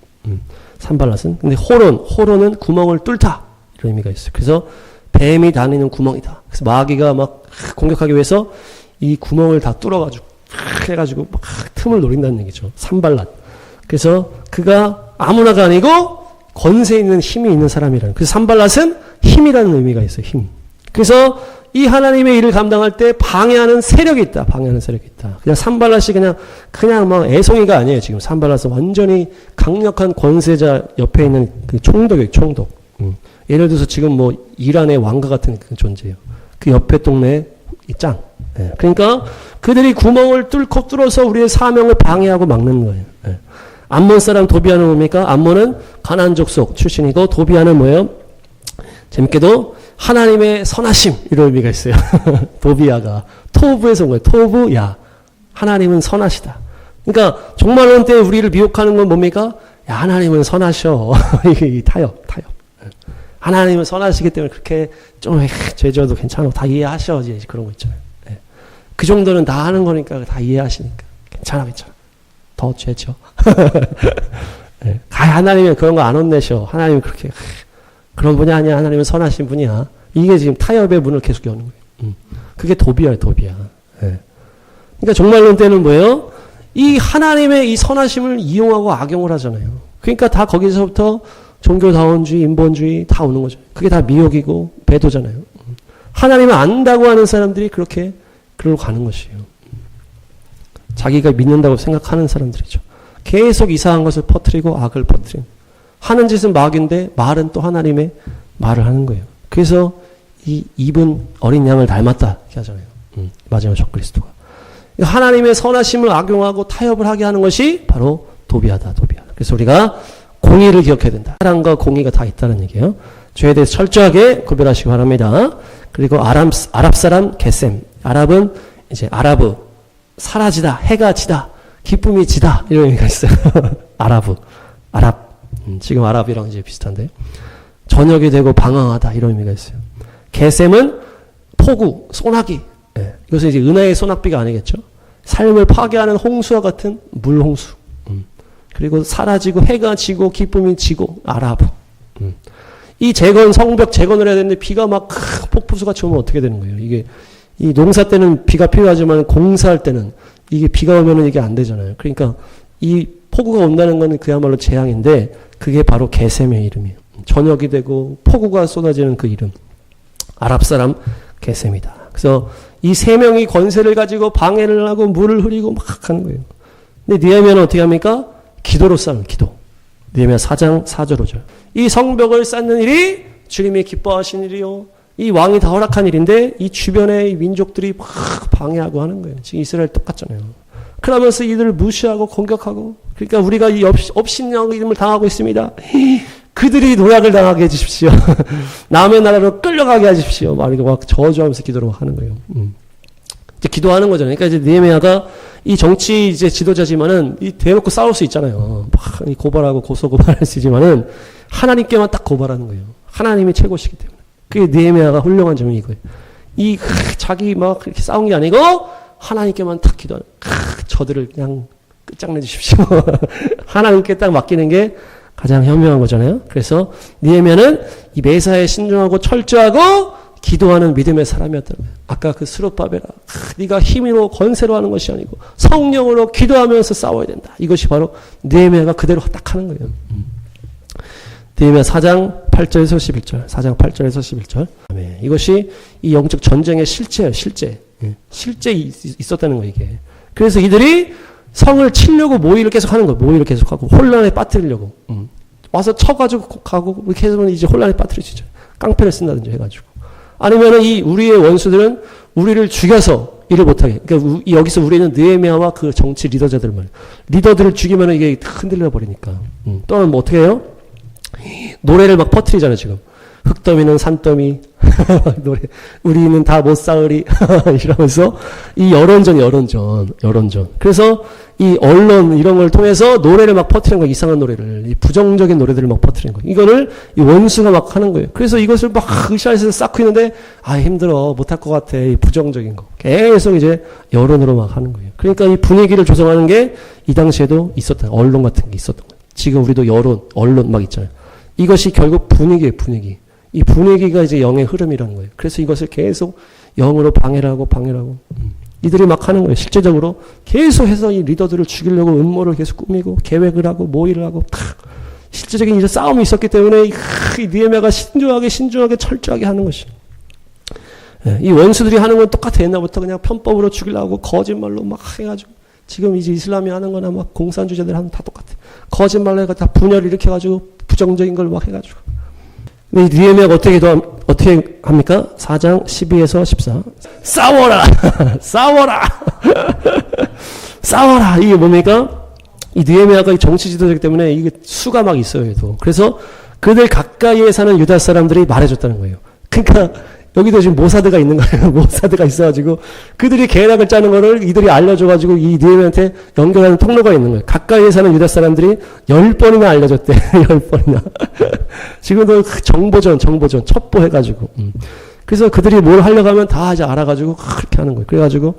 산발랏은. 근데 호론은 구멍을 뚫다. 이런 의미가 있어요. 그래서 뱀이 다니는 구멍이다. 그래서 마귀가 막 공격하기 위해서 이 구멍을 다 뚫어가지고, 해가지고 막 틈을 노린다는 얘기죠. 산발랏. 그래서 그가 아무나가 아니고 권세 있는 힘이 있는 사람이라는. 그래서 산발랏은 힘이라는 의미가 있어요, 힘. 그래서 이 하나님의 일을 감당할 때 방해하는 세력이 있다. 방해하는 세력이 있다. 그냥 산발랏이 그냥 뭐 애송이가 아니에요. 지금 산발랏은 완전히 강력한 권세자 옆에 있는 그 총독이에요. 총독. 예를 들어서 지금 뭐 이란의 왕과 같은 그 존재예요. 그 옆에 동네에 이 짱. 예. 그러니까 그들이 구멍을 뚫어서 우리의 사명을 방해하고 막는 거예요. 예. 암몬 사람 도비아는 뭡니까? 암몬은 가나안 족속 출신이고 도비아는 뭐예요? 재밌게도 하나님의 선하심 이런 의미가 있어요. 도비아가 토브에서 온 거예요. 토브 야 하나님은 선하시다. 그러니까 종말론 때 우리를 미혹하는 건 뭡니까? 야 하나님은 선하셔. 이 타협. 하나님은 선하시기 때문에 그렇게 좀 죄져도 괜찮아. 다 이해하셔. 이제 그런 거 있잖아요. 네. 그 정도는 다 하는 거니까 다 이해하시니까 괜찮아. 더 죄져. 네. 하나님은 그런 거 안 혼내셔. 하나님은 그렇게 그런 분이 아니야. 하나님은 선하신 분이야. 이게 지금 타협의 문을 계속 여는 거예요. 그게 도비아예요, 도비아. 네. 그러니까 종말론 때는 뭐예요? 이 하나님의 이 선하심을 이용하고 악용을 하잖아요. 그러니까 다 거기서부터 종교다원주의, 인본주의 다 오는 거죠. 그게 다 미혹이고 배도잖아요. 하나님을 안다고 하는 사람들이 그렇게 그러고 가는 것이에요. 자기가 믿는다고 생각하는 사람들이죠. 계속 이상한 것을 퍼뜨리고 악을 퍼뜨리는. 하는 짓은 마귀인데 말은 또 하나님의 말을 하는 거예요. 그래서 이 입은 어린 양을 닮았다 이렇게 하잖아요. 마지막 적그리스도가. 하나님의 선하심을 악용하고 타협을 하게 하는 것이 바로 도비하다. 그래서 우리가 공의를 기억해야 된다. 사랑과 공의가 다 있다는 얘기예요. 죄에 대해서 철저하게 구별하시기 바랍니다. 그리고 아랍 사람 게셈. 아랍은 이제 아랍 사라지다, 해가 지다, 기쁨이 지다 이런 의미가 있어요. 아랍. 지금 아랍이랑 이제 비슷한데 저녁이 되고 방황하다 이런 의미가 있어요. 게셈은 폭우, 소나기. 예. 이것은 이제 은하의 소낙비가 아니겠죠. 삶을 파괴하는 홍수와 같은 물홍수. 그리고 사라지고 해가 지고 기쁨이 지고 아랍. 이 성벽 재건을 해야 되는데 비가 막 폭포수같이 오면 어떻게 되는 거예요? 이게 이 농사 때는 비가 필요하지만 공사할 때는 이게 비가 오면은 이게 안 되잖아요. 그러니까 이 폭우가 온다는 건 그야말로 재앙인데 그게 바로 게셈의 이름이에요. 저녁이 되고 폭우가 쏟아지는 그 이름. 아랍 사람 게셈이다. 그래서 이 세 명이 권세를 가지고 방해를 하고 물을 흐리고 막 하는 거예요. 근데 느헤미야는 어떻게 합니까? 기도로 쌓는 기도. 느헤미야 4장 4절 5절. 이 성벽을 쌓는 일이 주님이 기뻐하신 일이요. 이 왕이 다 허락한 일인데 이 주변의 민족들이 막 방해하고 하는 거예요. 지금 이스라엘 똑같잖아요. 그러면서 이들을 무시하고 공격하고 그러니까 우리가 이 업신여김을 당하고 있습니다. 그들이 노약을 당하게 해주십시오. 남의 나라로 끌려가게 해주십시오. 막 저주하면서 기도를 하는 거예요. 이제 기도하는 거잖아요. 그러니까 이제 느헤미야가 이 정치 이제 지도자지만은 이 대놓고 싸울 수 있잖아요. 막 고발하고 고소고발할 수 있지만은 하나님께만 딱 고발하는 거예요. 하나님이 최고시기 때문에. 그게 느헤미야가 훌륭한 점이 이거예요. 자기 막 이렇게 싸운 게 아니고 하나님께만 딱 기도하는. 저들을 그냥 끝장내 주십시오. 하나님께 딱 맡기는 게 가장 현명한 거잖아요. 그래서 느헤미야는 이 매사에 신중하고 철저하고 기도하는 믿음의 사람이었다는 거예요. 아까 그 스룹바벨아, 네가 힘으로 권세로 하는 것이 아니고 성령으로 기도하면서 싸워야 된다. 이것이 바로 느헤미야가 그대로 딱 하는 거예요. 느헤미야 4장 8절에서 11절. 4장 8절에서 11절. 네, 이것이 이 영적 전쟁의 실제예요. 실제 있었다는 거예요, 이게. 그래서 이들이 성을 치려고 모의를 계속 하는 거예요. 모의를 계속 하고 혼란에 빠뜨리려고. 와서 쳐가지고 가고 이렇게 해서는 이제 혼란에 빠뜨려지죠. 깡패를 쓴다든지 해가지고. 아니면은 이 우리의 원수들은 우리를 죽여서 일을 못하게. 그러니까 여기서 우리는 느헤미야와 그 정치 리더자들 말이에요. 리더들을 죽이면은 이게 흔들려 버리니까. 또는 뭐 어떻게 해요? 노래를 막 퍼뜨리잖아요, 지금. 흙더미는 산더미. 노래. 우리는 다 못 싸우리. 이러면서 이 여론전. 그래서 이 언론 이런 걸 통해서 노래를 막 퍼뜨리는 거예요. 이상한 노래를. 이 부정적인 노래들을 막 퍼뜨리는 거예요. 이거를 이 원수가 막 하는 거예요. 그래서 이것을 막 으쌰으쌰 쌓고 있는데 힘들어. 못할 것 같아. 이 부정적인 거. 계속 이제 여론으로 막 하는 거예요. 그러니까 이 분위기를 조성하는 게 이 당시에도 있었다. 언론 같은 게 있었던 거예요. 지금 우리도 언론 막 있잖아요. 이것이 결국 분위기예요, 분위기. 이 분위기가 이제 영의 흐름이라는 거예요. 그래서 이것을 계속 영으로 방해를 하고. 이들이 막 하는 거예요. 실제적으로 계속 해서 이 리더들을 죽이려고 음모를 계속 꾸미고 계획을 하고 모의를 하고 실제적인 이제 싸움이 있었기 때문에 이 느헤미야가 신중하게 철저하게 하는 것이. 이 원수들이 하는 건 똑같아. 옛날부터 그냥 편법으로 죽이려고 거짓말로 막 해가지고 지금 이제 이슬람이 하는 거나 막 공산주의자들 하는 다 똑같아. 거짓말로 해가 다 분열을 일으켜가지고 부정적인 걸 막 해가지고. 근데 느헤미야가 어떻게 합니까? 4장 12에서 14. 싸워라! 싸워라! 이게 뭡니까? 이 느헤미야가 정치 지도자이기 때문에 이게 수가 막 있어요. 그래서 그들 가까이에 사는 유다 사람들이 말해줬다는 거예요. 그러니까 여기도 지금 모사드가 있는 거예요. 모사드가 있어가지고 그들이 계략을 짜는 거를 이들이 알려줘가지고 이 느헤미야한테 연결하는 통로가 있는 거예요. 가까이에 사는 유다 사람들이 10번이나 알려줬대. 10번이나. 지금도 정보전 첩보해가지고. 그래서 그들이 뭘 하려고 하면 다 이제 알아가지고 그렇게 하는 거예요. 그래가지고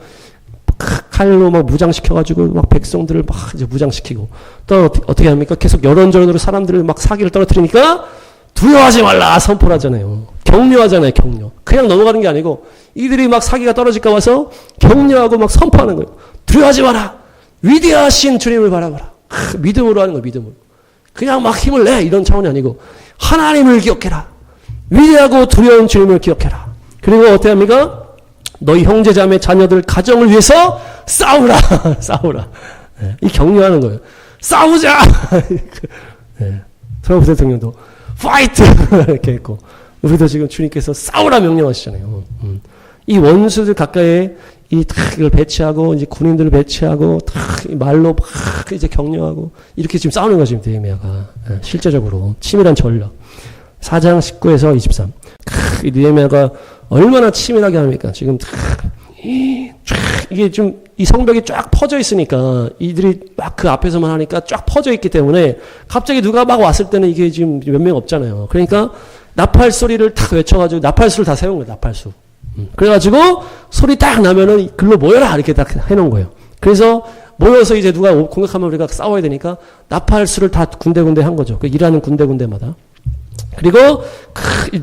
칼로 막 무장시켜가지고 막 백성들을 막 이제 무장시키고 또 어떻게 합니까? 계속 여론전으로 사람들을 막 사기를 떨어뜨리니까 두려워하지 말라 선포를 하잖아요. 격려하잖아요. 격려. 그냥 넘어가는 게 아니고 이들이 막 사기가 떨어질까 봐서 격려하고 막 선포하는 거예요. 두려워하지 마라. 위대하신 주님을 바라보라. 믿음으로 하는 거예요. 믿음으로. 그냥 막 힘을 내 이런 차원이 아니고 하나님을 기억해라. 위대하고 두려운 주님을 기억해라. 그리고 어떻게 합니까? 너희 형제자매 자녀들 가정을 위해서 싸우라. 싸우라. 네, 이 격려하는 거예요. 싸우자. 네, 트럼프 대통령도 파이트 이렇게 했고 우리도 지금 주님께서 싸우라 명령하시잖아요. 이 원수들 가까이에 이걸 배치하고, 이제 군인들을 배치하고, 말로 막 이제 격려하고, 이렇게 지금 싸우는 거죠, 지금 느헤미야가. 실제적으로. 치밀한 전력. 4장 19에서 23. 이 느헤미야가 얼마나 치밀하게 합니까? 지금 이게 좀 이 성벽이 쫙 퍼져 있으니까 이들이 막 그 앞에서만 하니까 쫙 퍼져 있기 때문에 갑자기 누가 막 왔을 때는 이게 지금 몇 명 없잖아요. 그러니까 나팔 소리를 탁 외쳐가지고 나팔수를 다 세운 거예요. 나팔수. 그래가지고 소리 딱 나면은 글로 모여라 이렇게 딱 해놓은 거예요. 그래서 모여서 이제 누가 공격하면 우리가 싸워야 되니까 나팔수를 다 군데군데 한 거죠. 그 일하는 군데군데마다. 그리고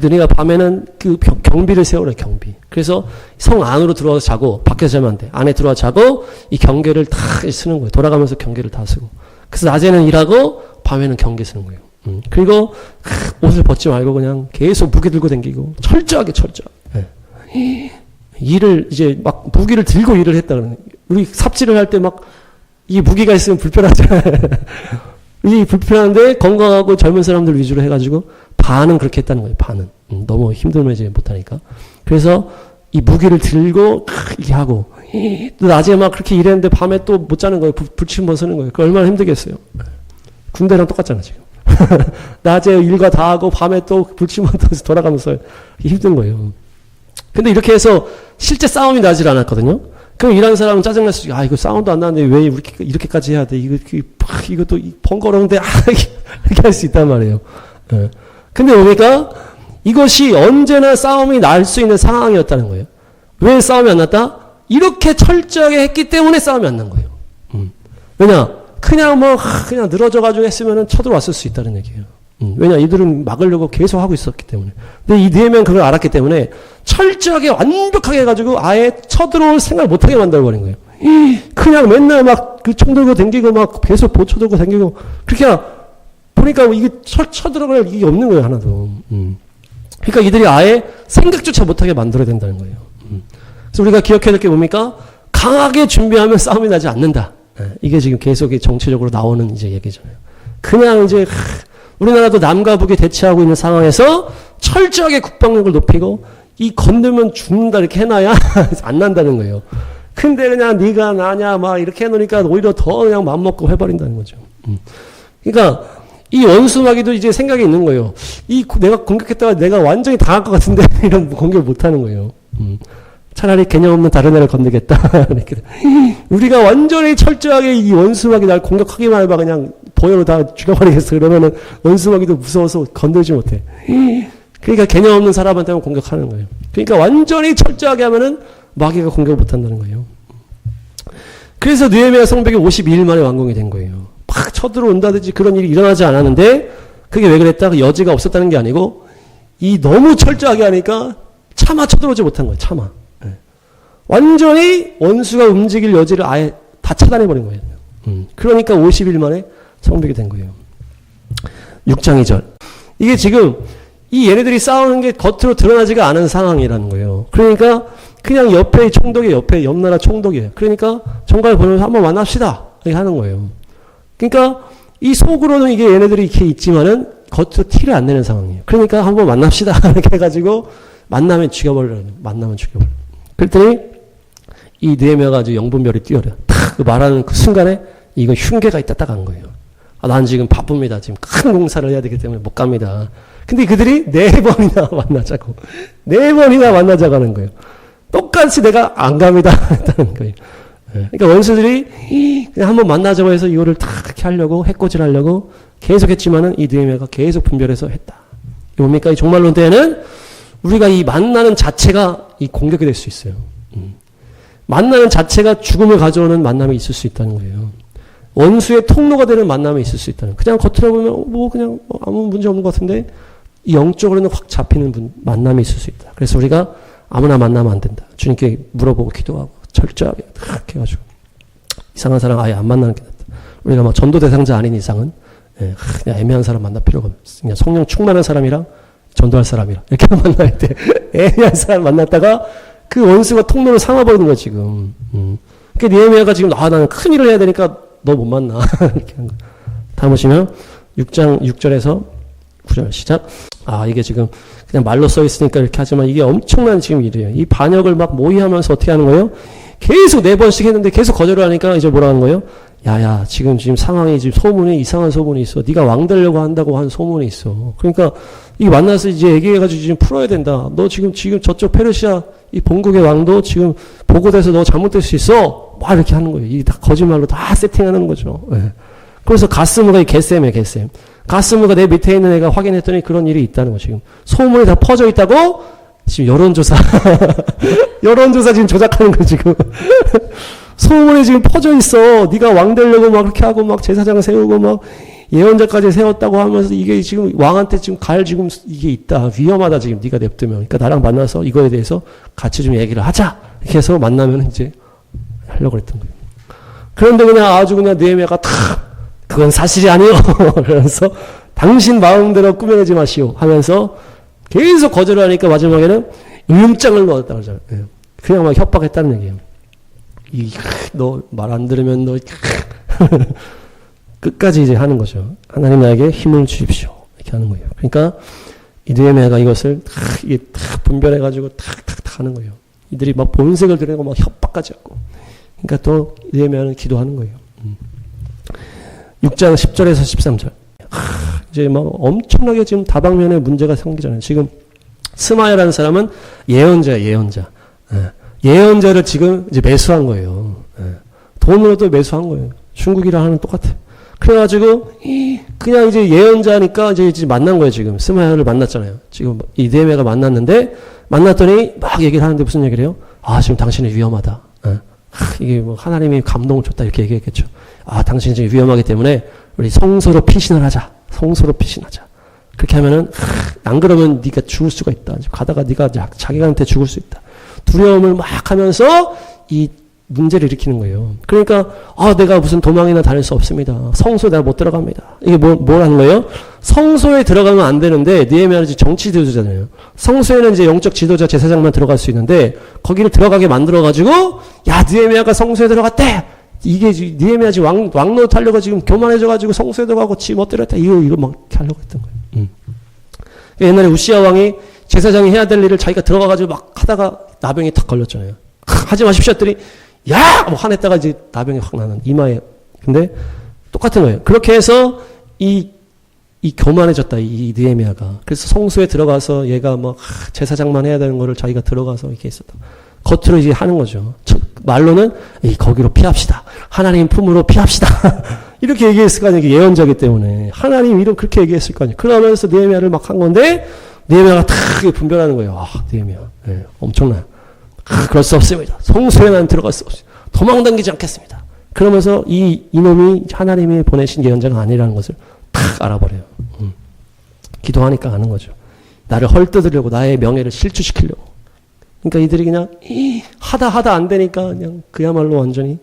너네가 밤에는 그 경비를 세우래, 경비. 그래서 성 안으로 들어와서 자고 밖에서 자면 안 돼. 안에 들어와 자고 이 경계를 다 쓰는 거예요. 돌아가면서 경계를 다 쓰고. 그래서 낮에는 일하고 밤에는 경계 쓰는 거예요. 그리고 옷을 벗지 말고 그냥 계속 무기 들고 다니고 철저하게. 네. 일을 이제 막 무기를 들고 일을 했다 그러는. 우리 삽질을 할 때 막 이 무기가 있으면 불편하잖아요. 이 불편한데 건강하고 젊은 사람들 위주로 해가지고 반은 그렇게 했다는 거예요. 반은. 너무 힘들면 이제 못하니까. 그래서 이 무기를 들고 이렇게 하고 또 낮에 막 그렇게 일했는데 밤에 또 못 자는 거예요. 불침 벗는 거예요. 그 얼마나 힘들겠어요. 군대랑 똑같잖아 지금. 낮에 일과 다 하고 밤에 또 불침 벗어서 돌아가면서 힘든 거예요. 근데 이렇게 해서 실제 싸움이 나질 않았거든요. 그럼 일하는 사람은 짜증날 수 있어요. 이거 싸움도 안 나는데 왜 이렇게까지 해야 돼? 이것도 번거로운데, 이렇게 할 수 있단 말이에요. 예. 근데 보니까 이것이 언제나 싸움이 날 수 있는 상황이었다는 거예요. 왜 싸움이 안 났다? 이렇게 철저하게 했기 때문에 싸움이 안 난 거예요. 왜냐? 그냥 늘어져가지고 했으면은 쳐들어왔을 수 있다는 얘기예요. 왜냐? 이들은 막으려고 계속 하고 있었기 때문에. 근데 이 느헤미야는 그걸 알았기 때문에 철저하게 완벽하게 해가지고 아예 쳐들어올 생각을 못하게 만들어버린 거예요. 그냥 맨날 막 그 총 들고 댕기고 막 계속 보초 들고 댕기고 그렇게 보니까 이게 쳐들어갈 이게 없는 거예요, 하나도. 그러니까 이들이 아예 생각조차 못하게 만들어야 된다는 거예요. 그래서 우리가 기억해야 될 게 뭡니까? 강하게 준비하면 싸움이 나지 않는다. 이게 지금 계속 정치적으로 나오는 이제 얘기잖아요. 그냥 이제 우리나라도 남과 북이 대치하고 있는 상황에서 철저하게 국방력을 높이고 이 건들면 죽는다 이렇게 해놔야 안 난다는 거예요. 근데 그냥 네가 나냐 막 이렇게 해놓으니까 오히려 더 그냥 맘먹고 해버린다는 거죠. 그러니까 이 원수마귀도 이제 생각이 있는 거예요. 내가 공격했다가 내가 완전히 당할 것 같은데 이런 공격을 못하는 거예요. 차라리 개념 없는 다른 애를 건드겠다. 이렇게. 우리가 완전히 철저하게 이 원수마귀 날 공격하기만 해봐 그냥 보여로 다 죽여버리겠어. 그러면은 원수마귀도 무서워서 건들지 못해. 그러니까 개념 없는 사람한테만 공격하는 거예요. 그러니까 완전히 철저하게 하면은 마귀가 공격을 못한다는 거예요. 그래서 느헤미야 성벽이 52일 만에 완공이 된 거예요. 막 쳐들어온다든지 그런 일이 일어나지 않았는데 그게 왜 그랬다? 여지가 없었다는 게 아니고 이 너무 철저하게 하니까 차마 쳐들어오지 못한 거예요. 차마. 완전히 원수가 움직일 여지를 아예 다 차단해버린 거예요. 그러니까 50일 만에 성벽이 된 거예요. 6장 2절. 이게 지금 이 얘네들이 싸우는 게 겉으로 드러나지가 않은 상황이라는 거예요. 그러니까 그냥 옆에 총독이 옆 나라 총독이에요. 그러니까 정갈 보내서 한번 만납시다. 이렇게 하는 거예요. 그러니까 이 속으로는 이게 얘네들이 이렇게 있지만은 겉으로 티를 안 내는 상황이에요. 그러니까 한번 만납시다. 이렇게 해가지고 만나면 죽여버리라는 만나면 죽여버려. 그랬더니 이 느헤미야가 아주 영분별이 뛰어요. 탁 말하는 그 순간에 이거 흉계가 있다 딱 한 거예요. 난 지금 바쁩니다. 지금 큰 공사를 해야 되기 때문에 못 갑니다. 근데 그들이 4번이나 만나자고. 4번이나 만나자고 하는 거예요. 똑같이 내가 안 갑니다. 했다는 거예요. 그러니까 원수들이 그냥 한번 만나자고 해서 이거를 탁 이렇게 하려고, 해코지를 하려고 계속 했지만은 이 느헤미야가 계속 분별해서 했다. 이 뭡니까? 이 종말론 때에는 우리가 이 만나는 자체가 이 공격이 될 수 있어요. 만나는 자체가 죽음을 가져오는 만남이 있을 수 있다는 거예요. 원수의 통로가 되는 만남이 있을 수 있다는 거예요. 그냥 겉으로 보면 그냥 아무 문제 없는 것 같은데 영적으로는 확 잡히는 만남이 있을 수 있다. 그래서 우리가 아무나 만나면 안 된다. 주님께 물어보고 기도하고 철저하게 탁 해가지고 이상한 사람 아예 안 만나는 게 낫다. 우리가 막 전도 대상자 아닌 이상은 그냥 애매한 사람 만날 필요가 없어. 그냥 성령 충만한 사람이랑 전도할 사람이랑 이렇게 만날 때 애매한 사람 만났다가 그 원수가 통로를 삼아버리는 거야 지금. 그러니까 느헤미야가 지금 나는 큰 일을 해야 되니까 너 못 만나. 이렇게 하는 거야. 다음 보시면 6장 6절에서 9절 시작. 이게 지금 그냥 말로 써 있으니까 이렇게 하지만 이게 엄청난 지금 일이에요. 이 반역을 막 모의하면서 어떻게 하는 거예요? 계속 4번씩 했는데 계속 거절을 하니까 이제 뭐라 하는 거예요? 야야, 지금 상황이 지금 소문이 이상한 소문이 있어. 네가 왕 되려고 한다고 한 소문이 있어. 그러니까 이 만나서 이제 얘기해가지고 지금 풀어야 된다. 너 지금 저쪽 페르시아 이 본국의 왕도 지금 보고돼서 너 잘못될 수 있어. 막 이렇게 하는 거예요. 이 다 거짓말로 다 세팅하는 거죠. 예. 그래서 가스무가 게셈이에요, 게셈. 가스무가 내 밑에 있는 애가 확인했더니 그런 일이 있다는 거 지금. 소문이 다 퍼져 있다고 지금 여론조사. 여론조사 지금 조작하는 거 지금. 소문이 지금 퍼져 있어. 네가 왕 되려고 막 그렇게 하고 막 제사장 세우고 막 예언자까지 세웠다고 하면서 이게 지금 왕한테 지금 지금 이게 있다. 위험하다 지금 네가 냅두면. 그러니까 나랑 만나서 이거에 대해서 같이 좀 얘기를 하자. 이렇게 해서 만나면 이제 하려고 그랬던 거예요. 그런데 그냥 아주 그냥 느헤미야가 그건 사실이 아니요. 그러면서 당신 마음대로 꾸며내지 마시오 하면서 계속 거절을 하니까 마지막에는 유임장을 넣었다 그러잖아요. 그냥 막 협박했다는 얘기예요. 너 말 안 들으면 너 끝까지 이제 하는 거죠. 하나님 나에게 힘을 주십시오. 이렇게 하는 거예요. 그러니까 이 느헤미야가 이것을 이게 분별해가지고 탁 하는 거예요. 이들이 막 본색을 드러내고 막 협박까지 하고. 그러니까 또 느헤미야는 기도하는 거예요. 6장 10절에서 13절. 이제 막 엄청나게 지금 다방면에 문제가 생기잖아요. 지금 스마야라는 사람은 예언자예요, 예언자. 예언자를 지금 이제 매수한 거예요. 돈으로도 매수한 거예요. 중국이랑 하는 똑같아. 그래가지고 그냥 이제 예언자니까 이제 만난 거예요. 지금 스마야를 만났잖아요. 지금 이 느헤미야가 만났더니 막 얘기를 하는데 무슨 얘기를 해요? 지금 당신이 위험하다. 이게 뭐 하나님이 감동을 줬다 이렇게 얘기했겠죠. 당신이 지금 위험하기 때문에 우리 성소로 피신을 하자. 성소로 피신하자. 그렇게 하면은 안 그러면 네가 죽을 수가 있다. 가다가 네가 자기한테 죽을 수 있다. 두려움을 막 하면서 이 문제를 일으키는 거예요. 그러니까 내가 무슨 도망이나 다닐 수 없습니다. 성소에 내가 못 들어갑니다. 이게 뭘 하는 거예요? 성소에 들어가면 안 되는데 느헤미야는 정치 지도자잖아요. 성소에는 이제 영적 지도자 제사장만 들어갈 수 있는데 거기를 들어가게 만들어가지고 느헤미야가 성소에 들어갔대. 이게 느헤미야 지금 왕노릇 하려고 지금 교만해져가지고 성소에 들어가고 지 멋대로 했다. 이거 막 이렇게 하려고 했던 거예요. 옛날에 우시야 왕이 제사장이 해야 될 일을 자기가 들어가가지고 막 하다가 나병이 탁 걸렸잖아요. 하지 마십시오 했더니 뭐 화냈다가 이제 나병이 확 나는 이마에. 근데 똑같은 거예요. 그렇게 해서 이 교만해졌다 이 느헤미야가. 그래서 성소에 들어가서 얘가 막 제사장만 해야 되는 거를 자기가 들어가서 이렇게 했었다. 겉으로 이제 하는 거죠. 말로는 거기로 피합시다. 하나님 품으로 피합시다. 이렇게 얘기했을 거 아니에요. 예언자기 때문에 하나님 그렇게 얘기했을 거 아니에요. 그러면서 느헤미야를 막 한 건데 느헤미야가 탁 분별하는 거예요. 느헤미야 엄청나요. 그럴 수 없습니다. 성소에는 들어갈 수 없습니다. 도망당기지 않겠습니다. 그러면서 이놈이 하나님이 보내신 예언자가 아니라는 것을 탁 알아버려요. 기도하니까 아는 거죠. 나를 헐뜯으려고 나의 명예를 실추시키려고. 그러니까 이들이 그냥 하다 안 되니까 그냥 그야말로 완전히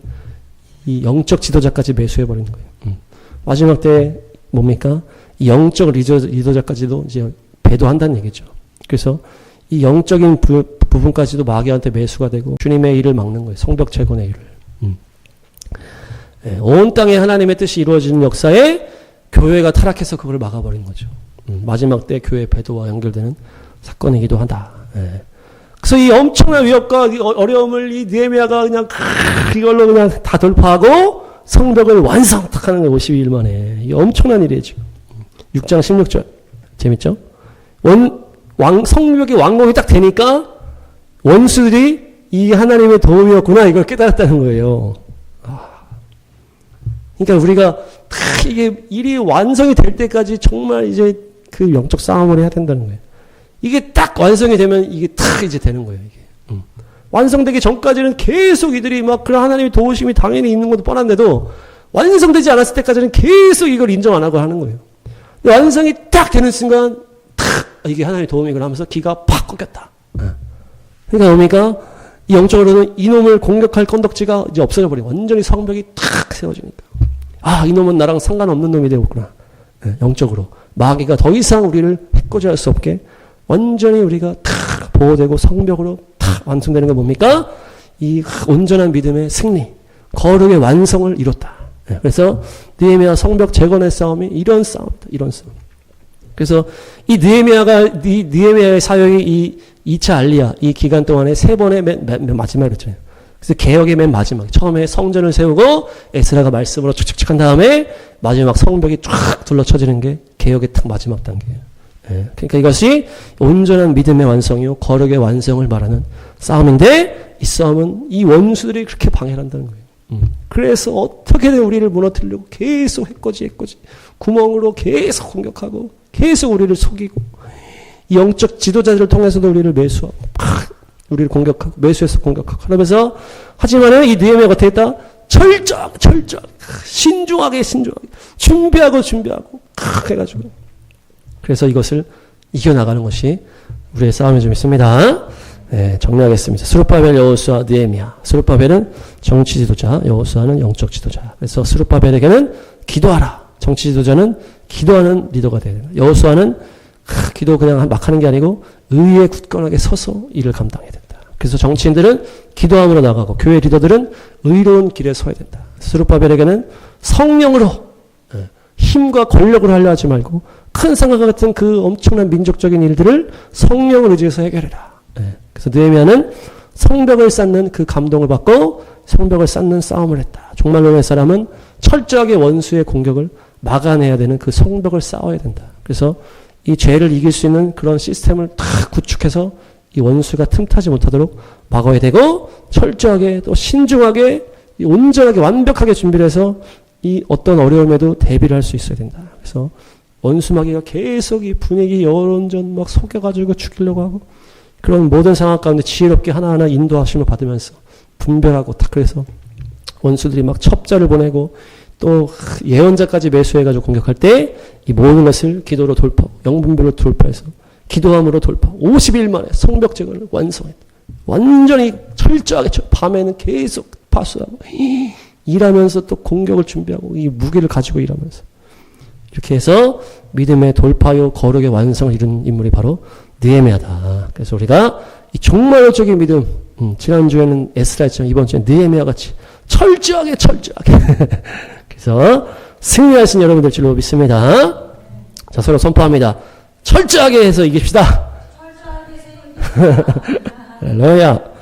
이 영적 지도자까지 매수해버리는 거예요. 마지막 때 뭡니까? 이 영적 리더자까지도 이제 배도한다는 얘기죠. 그래서 이 영적인 부분까지도 마귀한테 매수가 되고 주님의 일을 막는 거예요. 성벽 재건의 일을. 온 땅에 하나님의 뜻이 이루어지는 역사에 교회가 타락해서 그걸 막아버린 거죠. 마지막 때 교회 배도와 연결되는 사건이기도 하다. 그래서 이 엄청난 위협과 어려움을 이 느헤미야가 그냥 이걸로 그냥 다 돌파하고 성벽을 완성하는 거예요. 52일 만에. 이 엄청난 일이에요, 지금. 6장 16절. 재밌죠? 성벽이 완공이 딱 되니까 원수들이 이 하나님의 도움이었구나 이걸 깨달았다는 거예요. 그러니까 우리가 이게 일이 완성이 될 때까지 정말 이제 그 영적 싸움을 해야 된다는 거예요. 이게 딱 완성이 되면 이게 딱 이제 되는 거예요. 이게. 완성되기 전까지는 계속 이들이 막 그런 하나님의 도우심이 당연히 있는 것도 뻔한데도 완성되지 않았을 때까지는 계속 이걸 인정 안 하고 하는 거예요. 완성이 딱 되는 순간 이게 하나님의 도움이구나 하면서 기가 팍 꺾였다. 그러니까 뭡니까? 이 영적으로는 이놈을 공격할 건덕지가 이제 없어져 버리고 완전히 성벽이 탁 세워지니까 이놈은 나랑 상관없는 놈이 되었구나. 영적으로 마귀가 더 이상 우리를 해코지할 수 없게 완전히 우리가 탁 보호되고 성벽으로 탁 완성되는 게 뭡니까? 이 온전한 믿음의 승리, 거룩의 완성을 이뤘다. 그래서 느헤미야 성벽 재건의 싸움이 이런 싸움이다. 이런 싸움. 그래서 이 느헤미야의 사역이 이 2차 알리야 이 기간 동안에 3번의 맨 마지막이었잖아요. 그래서 개혁의 맨 마지막 처음에 성전을 세우고 에스라가 말씀으로 축축축한 다음에 마지막 성벽이 쫙 둘러쳐지는 게 개혁의 딱 마지막 단계예요. 예. 그러니까 이것이 온전한 믿음의 완성이요 거룩의 완성을 말하는 싸움인데 이 싸움은 이 원수들이 그렇게 방해를 한다는 거예요. 그래서 어떻게든 우리를 무너뜨리려고 계속 해코지 구멍으로 계속 공격하고 계속 우리를 속이고 이 영적 지도자들을 통해서도 우리를 매수하고 우리를 공격하고 매수해서 공격하고 그러면서 하지만은 이 느헤미야가 어떻게 했다? 철저하게 신중하게 준비하고 해가지고 그래서 이것을 이겨나가는 것이 우리의 싸움이 좀 있습니다. 네, 정리하겠습니다. 스룹바벨, 여호수아, 느헤미야. 스룹바벨은 정치 지도자, 여호수아는 영적 지도자. 그래서 스룹바벨에게는 기도하라. 정치 지도자는 기도하는 리더가 되야 됩니다. 여호수아는 기도 그냥 막 하는 게 아니고 의에 굳건하게 서서 일을 감당해야 된다. 그래서 정치인들은 기도함으로 나가고 교회 리더들은 의로운 길에 서야 된다. 스룹바벨에게는 성령으로 힘과 권력으로 하려 하지 말고 큰 상과 같은 그 엄청난 민족적인 일들을 성령을 의지해서 해결해라. 그래서 느헤미야는 성벽을 쌓는 그 감동을 받고 성벽을 쌓는 싸움을 했다. 종말론의 사람은 철저하게 원수의 공격을 막아내야 되는 그 성벽을 쌓아야 된다. 그래서 이 죄를 이길 수 있는 그런 시스템을 다 구축해서 이 원수가 틈타지 못하도록 막아야 되고 철저하게 또 신중하게 온전하게 완벽하게 준비를 해서 이 어떤 어려움에도 대비를 할 수 있어야 된다. 그래서 원수마귀가 계속 이 분위기 여론전 막 속여가지고 죽이려고 하고 그런 모든 상황 가운데 지혜롭게 하나하나 인도하심을 받으면서 분별하고 딱 그래서 원수들이 막 첩자를 보내고 또 예언자까지 매수해가지고 공격할 때 이 모든 것을 기도로 돌파, 영분별로 돌파해서 기도함으로 돌파. 50일 만에 성벽 제거를 완성했다. 완전히 철저하게 밤에는 계속 파수하고 일하면서 또 공격을 준비하고 이 무기를 가지고 일하면서 이렇게 해서 믿음의 돌파요 거룩의 완성을 이룬 인물이 바로 느헤미야다. 그래서 우리가 이 종말론적인 믿음, 지난주에는 에스라 했지만 이번 주에는 느헤미야 같이 철저하게 그래서 승리하신 여러분들 줄로 믿습니다. 자, 서로 선포합니다. 철저하게 해서 이깁시다. 할렐루야.